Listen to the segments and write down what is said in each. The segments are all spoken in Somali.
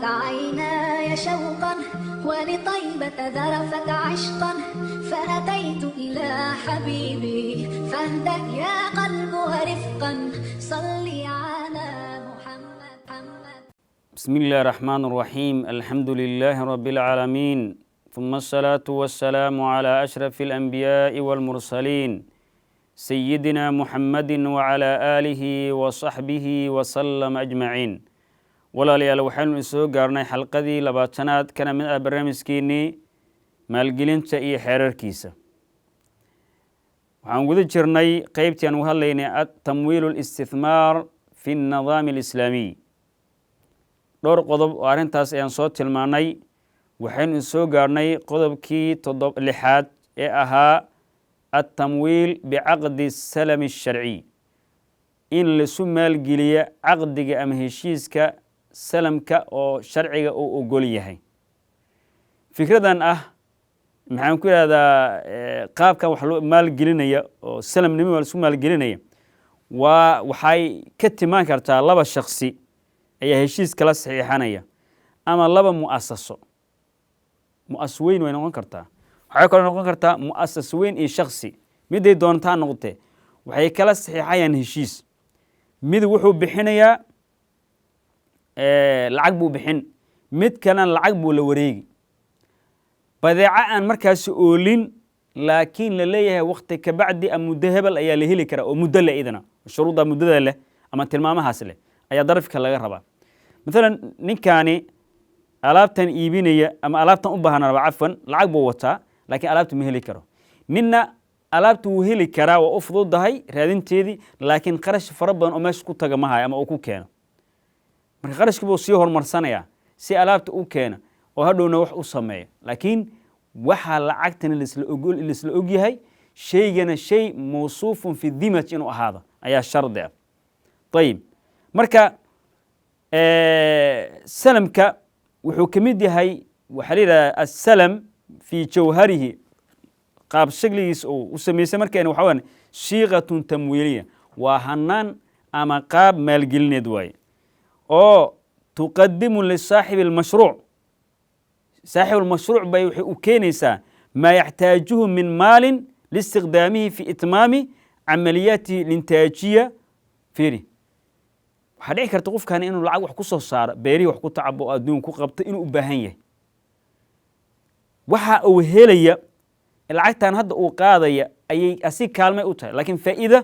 ضاءت عيناي شوقا ولطيبة ذرفت عشقا فأتيت إلى حبيبي فاهدأ يا قلب ورفقا صلي على محمد. بسم الله الرحمن الرحيم. الحمد لله رب العالمين، ثم الصلاة والسلام على أشرف الأنبياء والمرسلين سيدنا محمد وعلى آله وصحبه وسلم أجمعين. walaalyaal waxaynu isoo gaarnay xalqadii labaatanaad kana mid ah barnaamijkeenii maalgelinta iyo xeerarkiisa. waxaan guda jirnay qaybtii aan uga hadlaynay tamwiil الاستثمار في النظام الإسلامي. dhowr qodob oo arrintaas ayaan soo tilmaanay. waxaynu isoo gaarnay qodobkii lixaad ee ahaa التمويل بعقد السلم الشرعي، in lasu maalgeliya caqdiga ama heshiiska salamka oo sharciga uu ogol yahay. fikradan maxaan ku ihahdaa qaabkan wax loo maalgelinaya oo salamnimo lasu maalgelinaya waxay ka timaan kartaa laba shaksi ayaa heshiis kala saxiixanaya ama laba mu'asaso. mu'asas weyn way noqon kartaa, waxay kaloo noqon kartaa mu'asas weyn iyo shaksi, miday doontaa noqotee waxay kala saxiixayaan heshiis. mid wuxuu bixinayaa lacag buu bixin, mid kalena lacag buu la wareegi. badeeco aan markaasi oolin laakiin la leeyahay wakti ka bacdi ama muddo hebel ayaa la heli karaa oo muddo leh idana shuruudda muddada leh ama tilmaamahaas leh ayaa darafka laga rabaa. maalan ninkaani alaabtan iibinaya ama alaabtan u baahan raba cafwan lacag buu wataa laakiin alaabta ma heli karo. ninna alaabta wuu heli karaa waa u fududahay raadinteedii laakiin qarash fara badan oo meesha ku taga ma hayo ama uu ku keeno. marka qarashkii buu sii horumarsanayaa si alaabta u keena oo hadhowna wax u sameeya. laakiin waxaa lacagtana laisla og yahay shaygana shay mawsuufun fi dimaj inuu ahaado ayaa shardi ah. ayib marka salamka wuxuu ka mid yahay waxaa la yidhahda assalam fii jawharihi qaab shagligiisa uu u samaysay markeena waxa weyan shiiqatun tamwiiliya, waa hanaan ama qaab maalgelineed waaye oo tuqadimu lisaaxibi almashruuc. saaxib almashruuc bay waxay u keenaysaa maa yaxtaajuhu min maalin liistikhdaamihi fi itmaami camaliyaatihi lintaajiya. fiiri waxaa dhici karta qofkani inuu lacag wax ku soo saaro, beerihii wax ku tacabo oo adduun ku qabto inuu u baahan yahay. waxa uu helaya lacagtan hadda uu qaadaya ayay asi kaalmay u tahay, laakiin faa'iida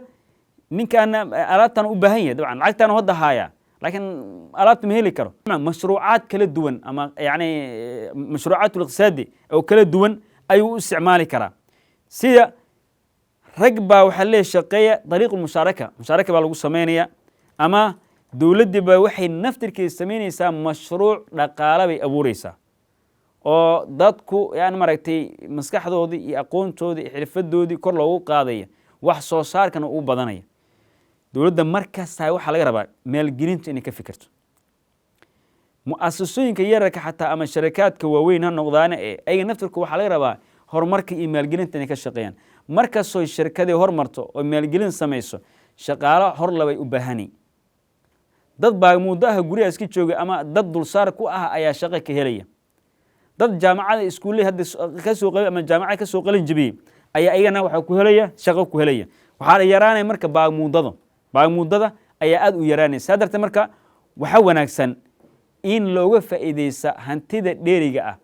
ninkaana alaabtan u baahan yahay. dabcan lacagtan hadda haayaa laakiin alaabta ma heli karo. mashruucaad kala duwan ama yani mashruucaat اliqtisaadi oo kala duwan ayuu u isticmaali karaa. sida rag baa waxaa leeyahay shaqeeya dariiq mushaaraka baa lagu samaynaya, ama dowladdii baa waxay naftirkeeda samaynaysaa mashruuc dhaqaale bay abuureysaa oo dadku yani maaragtay maskaxdoodii iyo aqoontoodii iyo xirfadoodii kor loogu qaadaya, wax soo saarkana uu badanaya. dowladda markasta waxaa laga rabaa maalgelinta inay ka fikirto. mu'asasooyinka yararka xataa ama sharakaadka waaweyn ha noqdaane ayaga naftirku waxaa laga rabaa horumarka iyo maalgelinta inay ka shaqeeyaan. markastoo shirkadii hormarto oo maalgelin samayso shaqaalo hor labay u baahani. dad baa muddo guryaha iska jooga ama dad dulsaar ku ayaa shaqo ka helaya. dad jaamacada iskuulle hadda kasoo qalin ama jaamacada kasoo qalin jabiyey ayaa iyagana waxaa ku helaya shaqo ku helaya. waxaa yaraanaya marka baagmuudada ayaa aad u yaraanaysa. saa darteed marka waxaa wanaagsan in looga faa'iideysa hantida dheeriga ah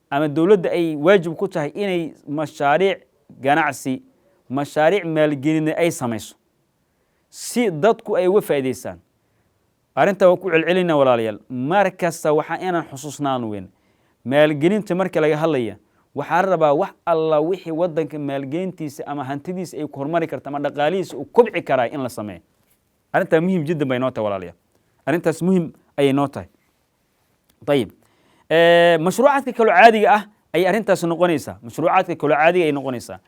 ama dowladda ay waajib ku tahay inay mashaariic ganacsi, mashaariic maalgelin ay samayso si dadku ay uga faa'iideystaan. arrinta waa ku celcelinaa walaalayaal, mar kasta waxaa inaan xusuusnaan weyn maalgelinta marka laga hadlaya waxaa rabaa wax alla wixii wadanka maalgelintiisa ama hantidiisa ay ku hormari karta ama dhaqaalihiisa uu kobci karaa in la sameeyo. arrintaa muhiim jiddan bay noo tahay walaalayaal, arrintaas muhiim ayay noo tahay. ayib mashruucaadka kaloo caadiga ayay arrintaas noqonaysaa. mashruucaadka kaloo caadiga ay noqonaysaa.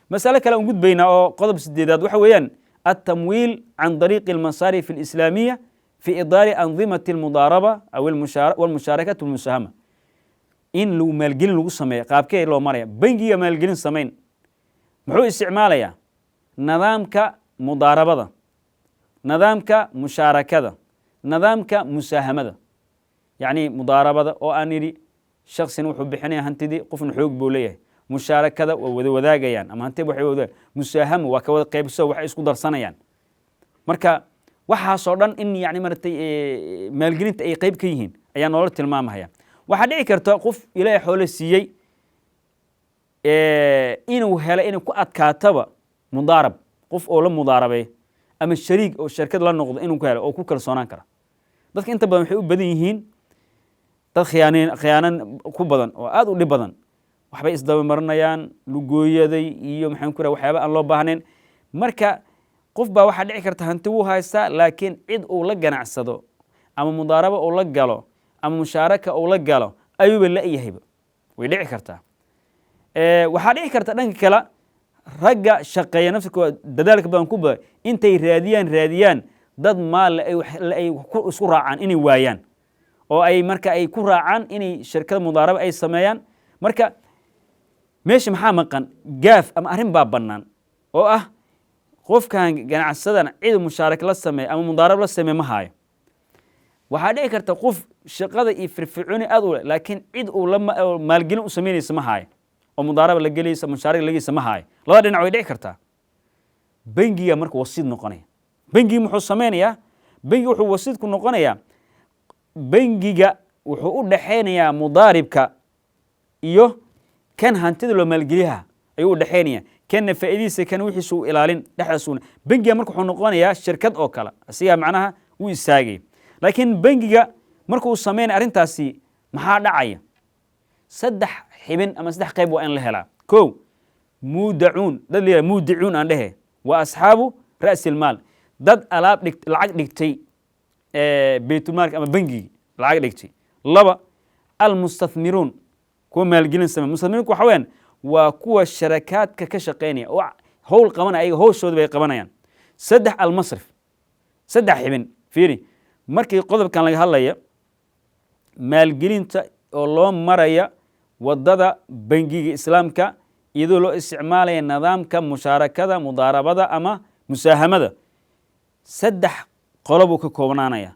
masale kale aan gudbaynaa oo qodob 8aad waxa weeyaan التمويل عن طريق المصارف الإسلامية في إدارة أنظمة المضاربة أو والمشاركة والمساهمة. in lagu maalgelin lagu sameeyo qaabkee loo maraya. bangiga maalgelin samayn muxuu isticmaalayaa nidaamka mudaarabada, nidaamka musharakada, nidaamka musaahamada. يعني مضاربة أو أنيري شخص وحو بحنيا هنتدي قفن حوق بوليه مشاركة وذاقيان أما هنتي وحي وذا مساهمة وكوذا قيبسة وحي اسكو درسانيان marka waxaasoo dhan in yani maratay maalgelinta ay qayb ka yihiin ayaa nolol tilmaamaya waxa dhici karta qof ilaahay xoolo siiyay inuu helo inuu ku adkaataba mudaarab qof oo la mudaarabay ama shariik oo shirkad la noqdo inuu ku helo oo ku kalsoonaan kara dadka inta badan waxay u badan yihiin dad khiyaanan ku badan oo aad u dhib badan waxbay isdaba marinayaan lugooyaday iyo maxaan ku rahay waxyaabo aan loo baahnayn marka qof baa waxa dhici karta hanti uu haysta laakiin cid uu la ganacsado ama mudaaraba uu la galo ama mushaaraka uu la galo ayuuba la yahayba way dhici kartaa waxa dhici karta dhanka kale ragga shaqeeya nafsiga dadaalka badan ku baa intay raadiyaan dad maal ay isku raacaan inay waayaan oo ay marka ay ku raacaan inay shirkad mudaaraba ay sameeyaan marka meesha maxaa maqan gaaf ama arrin baa bannaan oo ah qofkan ganacsadana cid mushaarak la sameey ama mudaarab la sameey ma haayo waxa dhici karta qof shaqada iyo firfircooni aad u leh laakiin cid uu la maalgelin u sameynaysa ma haayo oo mudaarab la gelaysa mushaarak la gelaysa ma haayo labada dhinac way dhici kartaa bangiga marka wasiid noqonaya bangiga muxuu sameynayaa bangiga wuxuu wasiid ku noqonayaa bangiga wuxuu u dhaxeynayaa mudaaribka iyo kan hantida loo maalgeliyaha ayuu u dhaxeynayaa كان فائديسه كان وحيسو إلالين دحسون بنجي مركو حو نقونيا شركad oo kala asiga macnaha uu istaagay laakiin bangiga markuu sameeyay arintaasi maxaa dhacaya saddex xibin ama saddex qayb waa in la helaa koow muudacun dad leeyahay muudacun aan dhahe waa asxaabu ra's maal dad alaab lacag dhigtay baytul maal ama bangi lacag dhigtay laba al mustathmirun kuwa maalgelin sameeyay mustathmirinku waxa weeyaan waa kuwa sharakaadka ka shaqeynaya oo howl qabanaya ay howshooda bay qabanayaan saddex al masrif saddex xibin fiiri markii qodobkan laga hadlaya maalgelinta oo loo maraya wadada bangiga islaamka iyadoo loo isticmaalaya nidaamka mushaarakada mudaarabada ama musaahamada saddex qolob uu ka koobnaanaya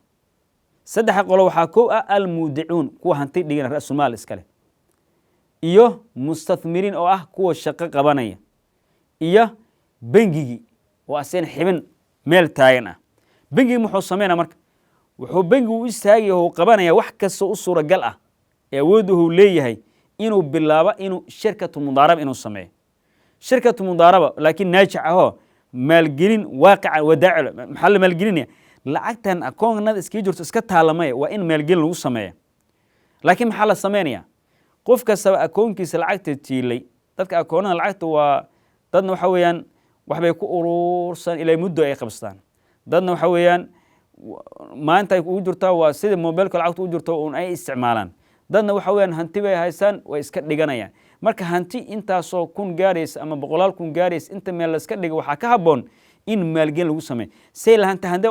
saddex qolob waxaa koow ah al muudicun kuwa hanti dhigana ra'sul maal iskale iyo mustathmiriin oo ah kuwa shaqo qabanaya iyo bangigi oo aseen xibin meel taagan ah bangigi muxuu sameeynaa marka wuxuu bangigu u istaagay oo qabanaya wax kasta u suuragal ah ee awooduhu leeyahay inuu bilaabo inuu shirkatu mudaaraba inuu sameeyo shirkatu mudaaraba laakiin naajic ah maalgelin waaqica wadaac maxal maalgelinaya lacagtan akoonnada iska jirto iska taalamay waa in maalgelin lagu sameeyo laakiin maxaa la sameeyaa qof kasta akoonkiisa lacagta tiilay dadka akoonada lacagta waa dadna waxa weeyaan waxbay ku urursan ilaa muddo ay qabstaan dadna waxa weeyaan maanta ay ugu jirtaa waa sida mobilka lacagta u jirto oo ay isticmaalaan dadna waxa weeyaan hanti bay haystaan way iska dhiganayaan marka hanti intaasoo kun gaaraysa ama boqolaal kun gaaraysa inta meel la iska dhigo waxaa ka habboon in maalgelin lagu sameeyo say lahanta hande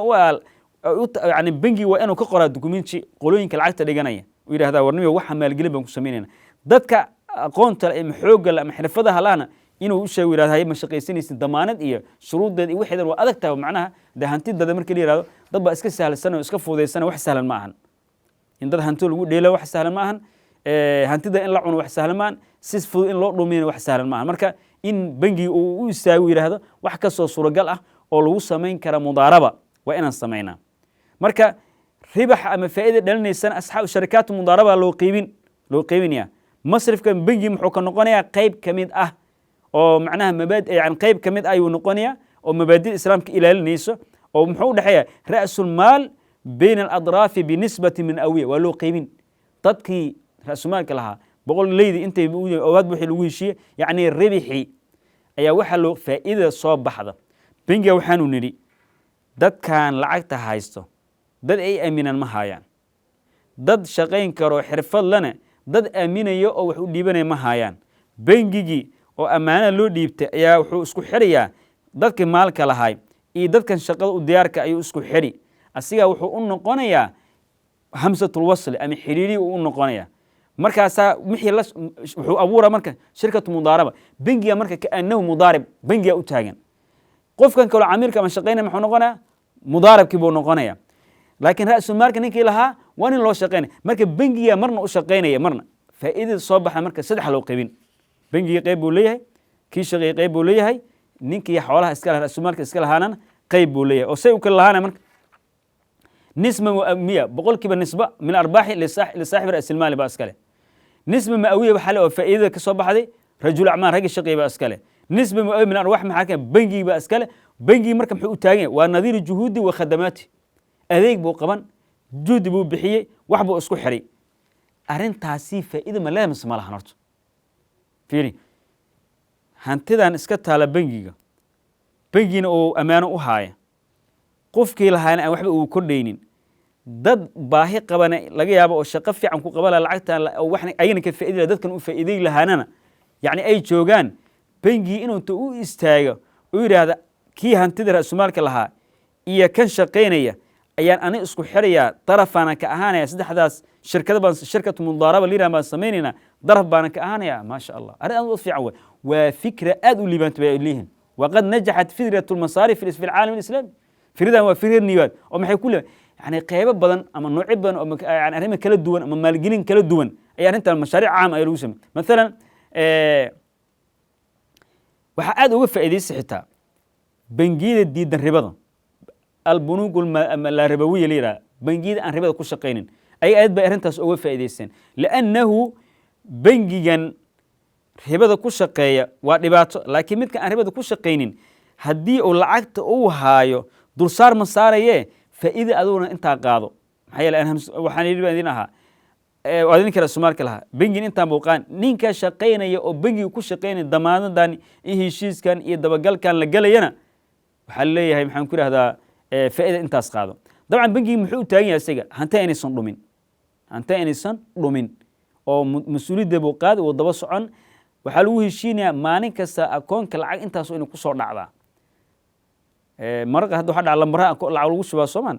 yani bangi waa inuu ka qoraa dukumenti qolooyinka lacagta dhiganaya u yidhahdaa warnimo waxa maalgelin baan ku sameynayna dadka aqoonta ama xoogga ama xirfadaha lahna inuu u sheego yiraahdo ma shaqaysanaysid damaanad iyo shuruudeed iyo wixii waa adag tahay macnaha hantidada markii la yiraahdo dad ba iska sahlan oo iska fududeysan wax sahlan ma ahan in dad hanti lagu dheelo wax sahlan ma ahan hantida in la cuno wax sahlan ma ahan si fudud in loo dhumiyo wax sahlan ma ahan marka in bangi uu u istaago yiraahdo wax ka soo suuragal ah oo lagu sameyn kara mudaaraba waa inaan sameynaa marka ribax ama faa'iido dhalinaysan asxaab sharikaat mudaaraba loo qiibinaya masrifkan bangi muxuu ka noqonayaa qayb kamid ah oo macnaha yani qayb kamid ayuu noqonayaa oo mabaadi'da islaamka ilaalinayso oo muxuu u dhaxeeyaa ra'sul maal bayna al-adraaf binisbati min awiya waa loo qiibin dadkii ra'sul maalka lahaa boqol leydi intay awaad wixii lagu heshiiyey yani ribixi ayaa waxa loo faa'iida soo baxda bangiga waxaanu nidhi dadkan lacagta haysto dad ay aaminaan ma hayaan dad shaqayn karo xirfad lana dad aaminayo oo wax u dhiibanay ma hayaan bangigi oo amaana loo dhiibtay ayaa wuxuu isku xiriyaa dadkii maalka lahaay iyo dadkan shaqada u diyaarka ayuu isku xiri asiga wuxuu u noqonayaa hamsatul wasl ama xiriiri u noqonayaa markaasa wixii wuxuu abuuraa marka shirkatu mudaaraba bangiga marka kaanahu mudaarib bangiga u taagan qofkan kale camiilka ama shaqaynaya muxuu noqonayaa mudaaribkii buu noqonayaa laakiin ra'sul maalka ninkii lahaa waa nin loo shaqaynaya marka bangiga marna u shaqaynaya marna faa'iidada soo baxa marka saddex loo qaybin bangiga qayb buu leeyahay kii shaqeeyay qayb buu leeyahay ninkii xoolaha iska lahaa Soomaalka iska lahaana qayb buu leeyahay oo say u kala lahaana marka nisba mu'amiya boqolkiiba nisba min arbaaxi lisaaxib ra'is almaali baa iskale nisba ma'awiya waxa oo faa'iidada ka soo baxday rajul acmaal rag shaqeeyay baa iskale nisba mu'awiya min arwaax maxaa ka bangiga baa iskale bangiga marka muxuu u taagan yahay waa nadiir juhudi wa khadamaati adeeg buu qaban juhdi buu bixiyay wax buu isku xiray arrintaasi faa'iido ma leeyahay mise ma lahan horta fiiri hantidan iska taala bangiga bangina oo amaano u haaya qofkii lahaana aan waxba uu kordhaynin dad baahi qabana laga yaabo oo shaqo fiican ku qabala lacagtan oo waxna ayna ka faa'iido dadkan u faa'iiday lahaanana yani ay joogaan bangi inuu inta u istaago oo yiraahdo kii hantida Soomaalka lahaa iyo kan shaqeynaya ayaan ani isku xirayaa darafana ka ahaanaya saddexdaas shirkadu mudaaraba liira ma sameynina daraf baan ka ahaanaya ma sha Allah arin aad u fiican waa fikra aad u liibanta bay leeyihiin waqad najaxat fikratu al-masarif fi al-caalam al-islami firidan waa firir niyaad oo maxay ku leeyahay yani qaybo badan ama noocyo badan oo yani arrimo kala duwan ama maalgelin kala duwan ay arintan mashaariic caam ay lagu sameeyay mesela waxa aad uga faa'iideysay xitaa bangiyada diidan ribada البنوك الربوية ليرة بنجيد أن ربا كل شقينين أي أد بأرنتاس أو فائدين لأنه بنجيجن ربا كل شقية ورباط لكن متك أن ربا كل شقينين هدي أو لعقت أو هايو دول صار مصارية فإذا أدونا أنت قاضو هي لأنهم وحني ربا دينها وأدين كلا سمار كلها بنجين أنت بوقان نين كشقينا يا أو بنجي كل شقين ضمان داني إيه شيء كان إيه دبقال كان لقلينا وحليه هاي محن كل هذا فائدة أنت أسقاطه طبعا بنجي محو تاني أسيجا هنتا إني صن رومين هنتا إني صن رومين أو مسؤولية دبوقات والضبط عن وحلوه الشينيا ماني كسا أكون كالعق أنت سو إنه كسر نعبا مرة هذا حد على مرة أكون العلوش بسومان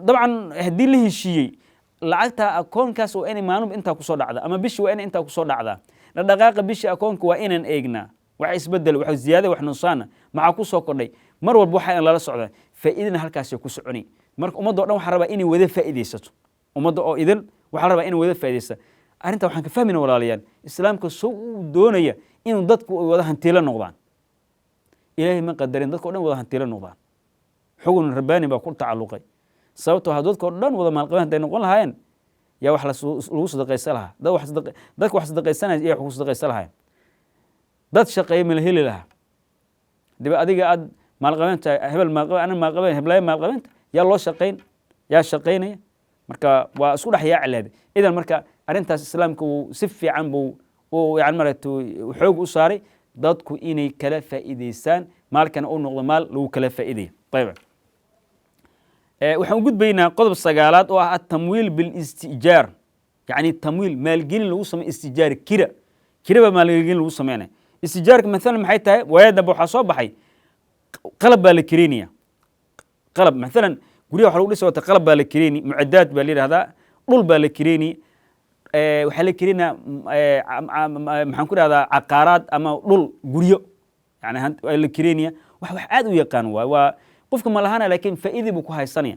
طبعا هدي له الشيء لعقتها أكون كسو إني مانو أنت كسر نعبا أما بيش وإن أنت كسر نعبا لدقائق بيش أكون كوائن إجنا وعيس بدل وحز زيادة وإحنا نصانا مع كوسو كورني مر والبوحة إن لا سعودة فإذن هالكاس يكوس عني مرك أمضى أنا وحرب إني وذا فائدة أمضى أو إذن وحرب إني وذا فائدة أنت وحن كفهمنا ولا ليان إسلام كسو دونية إنه ضدك وذا هنتيلا نقضان إلهي من قدرين ضدك وذا هنتيلا نقضان حقن رباني بقول تعلقي صوته هذول كردان وذا ما القوان ده نقول هاين يا وحلا لوس دقي سلها ده واحد دقي ذاك واحد دقي سنة يا حوس دقي سلها dad shaqeey meel heli laha diba adiga aad maalqabeenta hebel maalqabeen ana maalqabeen heblaay maalqabeenta yaa loo shaqeyn yaa shaqeynaya marka waa isku dhax yaacleed idan marka arintaas islaamku si fiican buu oo yani maratu xoog u saaray dadku inay kala faa'iideystaan maalkana uu noqdo maal lagu kala faa'iideeyo tayib waxaan gudbaynaa qodob sagaalaad oo ah at-tamwiil bil istijaar yani tamwiil maalgelin lagu sameeyo istijaar kira maalgelin lagu sameeyo استجارك مثلا maxay tahay wayada waxa soo baxay qalab baa la kireeniya qalab مثلا guriga waxa lagu dhisay wata qalab baa la kireeni mucaddaad baa leeyahay dhul baa la kireeni waxa la kireena maxaan ku raahdaa aqaarad ama dhul guriyo yani la kireeniya wax aad u yaqaan waa qofka ma lahana laakiin faa'iido buu ku haysanaya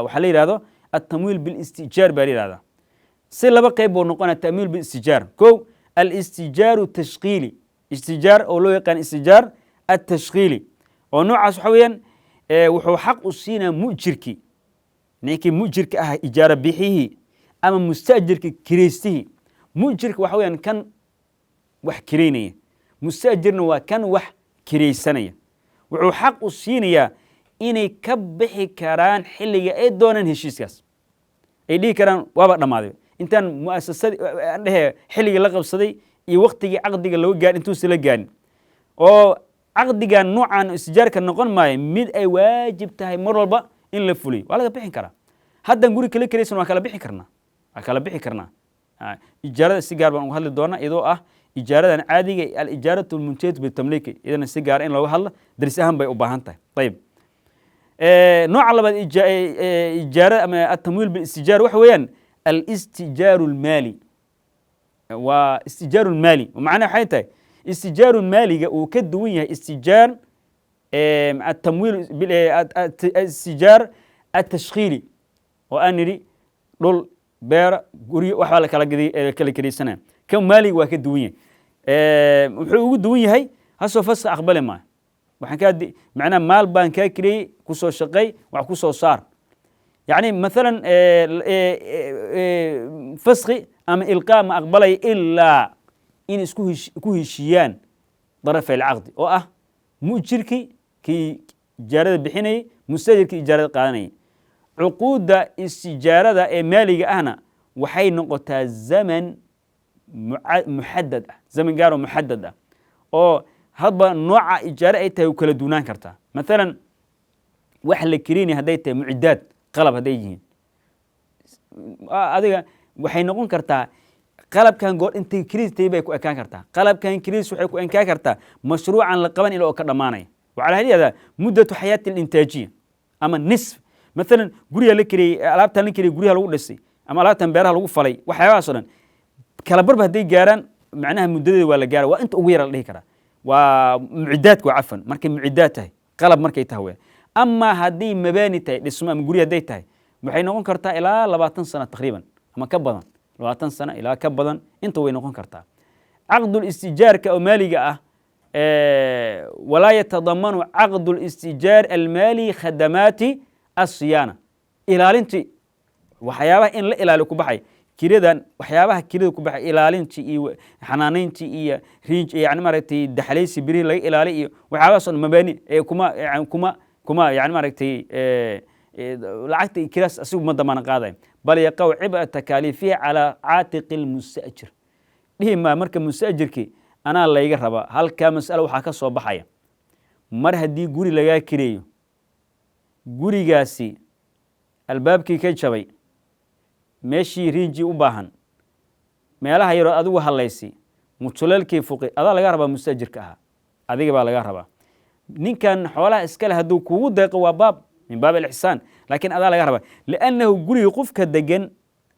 waxa la yiraahdo at-tamwiil bil istijaar baa leeyahay si laba qayb oo noqona tamwiil bil istijaar ko al-istijaar tashqiili استيجار أو لو يقان استيجار التشغيلي ونوع حويا وحو حق السينا مؤجركي نيكي مؤجرك إجارة بيحيه أما مستأجرك كريسته مؤجرك وحويا كان وح كرينية مستأجرنا وكان وح كريسانية وحو حق السينا إني كبحي كران حلية إيه دونا هشيسكاس إيه دي كران وابقنا ماذا إنتان مؤسسة حلية لقب صدي iyo waqtiga aqdiga loo gaar intuu sila gaan oo aqdiga noocan istijaarka noqon maayo mid ay waajib tahay mar walba in la fuliyo waa laga bixin karaa haddan guri kale kaleeysan waa kala bixi karnaa ijaarada si gaar baan uga hadli doonaa iyadoo ah ijaaradan caadiga al ijaaratu al muntajat bil tamliik idan si gaar in looga hadlo daris ahaan bay u baahan tahay tayib nooca labaad ijaarada ama at-tamwiil bil istijaar waxa weeyaan al istijaaru al maali واستجار المالي ومعناه حيته استجار المالي وكدوية استجار التمويل استجار التشغيلي وأنري dhul beera guryo waxbaa kala kiraysanaya kan maaliga waa ka duwan yahay wuxuu ugu duwan yahay hasoo faska aqbali maayo waxaan kaa macnaha maal baan kaa kiriyey kusoo shaqey wax kusoo saar يعني مثلا فسخي أما إلقاء ما أقبله إلا إن اسكو هشيان طرف العقد أو مؤجركي كي جارة بحيني مستأجر كي جارة قاني عقود استجارة مالية أنا وحي نقطة زمن محدد زمن قارو محدد أو هذا نوع إجارة أيته وكل دونان كرتا مثلا وحل كريني هديته معدات qalab haday yihiin adiga waxay noqon kartaa qalabkan goor intay kriistay bay ku ekaan kartaa qalabkan kriis waxay ku ekaan kartaa mashruucan la qaban ilaa oo ka dhamaanay وعلى هذا مدة حياة الإنتاجية أما النصف مثلا غوريا لكري alaabtan لكري غوريا lagu dhisay ama alaabtan beeraha lagu falay waxyaabo asalan kala barba haday gaaran macnaha muddada waa la gaara waa inta ugu yar la dhihi kara waa mucidaadku cafan markay mucidaad tahay qalab markay tahay أما هذه مباني تاي اسمها مقولي هذي تاي waxay noqon kartaa ilaa 20 sano taqriiban ama ka badan 20 sano ilaa ka badan inta way noqon kartaa عقد الاستئجار كمالية ولا يتضمن عقد الاستئجار المالي خدمات الصيانة ilaalinti waxyaabaha in la ilaaliyo ku baxay kiridan waxyaabaha kirida ku baxay ilaalinti iyo xanaaneynti iyo riij yani maaragtay daxlaysi biri laga ilaaliyo iyo waxyaabahaas mabani kuma يعني maaragtay lacagta kiras asigu ma damaan qaaday bal yaqaw cib'a takalifiha ala aatiq almustajir dhima marka mustajirki ana layga raba halka mas'ala waxa ka soo baxaya mar hadii guri laga kireeyo gurigaasi albaabkii ka jabay meeshii riiji u baahan meelaha yar adigu halaysi mutulaalkii fuqi ada laga raba mustajirka ah adiga baa laga raba ninkan xoolaha iska leh haduu kugu deeqo waa baab min baab al-ihsan laakiin adaa laga raba laanahu guriga qofka degan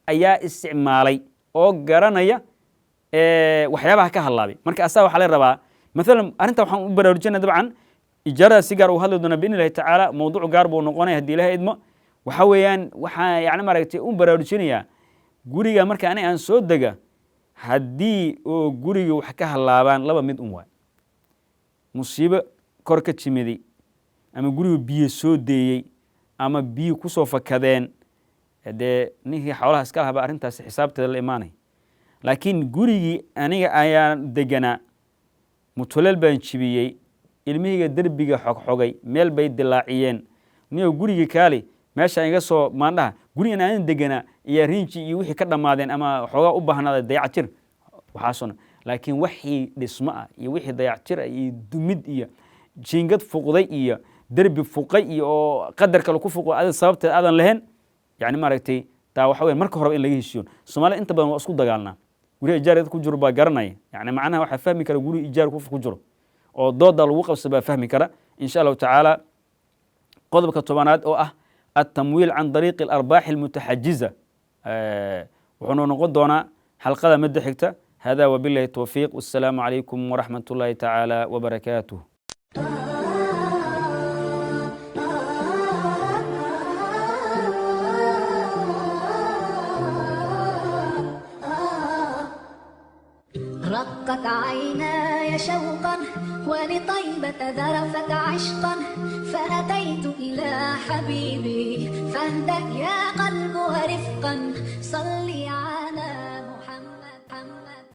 ayaa isticmaalay oo garanaya waxyaabaha ka halaabay marka asaa waxa la rabaa مثلا arinta waxaan u baraarujinaa dabcan ijaarada sigaar uu hadlo doona bin ilaahi taala mawduuc gaar buu noqonay hadii ilaahay idmo waxa weeyaan waxa yaani maaragtay u baraarujinaya guriga marka aan soo daga hadii oo guriga wax ka halaabaan laba mid waay musiibo kor ka timidi ama guriga biyo soo deeyay ama biyo ku soo fakadeen ninkii xoolaha iska lahaa arintaas xisaabteeda la iimaanay laakiin gurigi aniga ayaan degana mutulal baan jibiyay ilmihiga darbiga xogxogay meel bay dilaaciyeen niyo gurigi kaali meesha iga soo maandhaha guriga aan degana iyo riinji iyo wixii ka dhamaadeen ama xogaa u baahnaaday dayactir waxaasuna laakiin wixii dhisma iyo wixii dayactir iyo dumid iyo jiingad fuqday iyo darbi fuqay iyo qadar kale ku fuqo aad sababteed aadan lahayn yani maaragtay taa waxa weyn marka hore in laga heshiyo Soomaaliya inta badan waa isku dagaalnaa guri ijaarada ku jiro baa garanay yani macnaha waxa fahmi kara guri ijaar ku jiro oo dooda lagu qabsaba fahmi kara insha Allah taala qodobka tobanaad oo التمويل عن طريق الأرباح المتحجزة وحنا نقول دونا حلقة مد حكتة هذا وبالله التوفيق والسلام عليكم ورحمة الله تعالى وبركاته رقت عيناي شوقا ولطيبة ذرفت عشقا فأتيت إلى حبيبي فاهدأ يا قلب ورفقا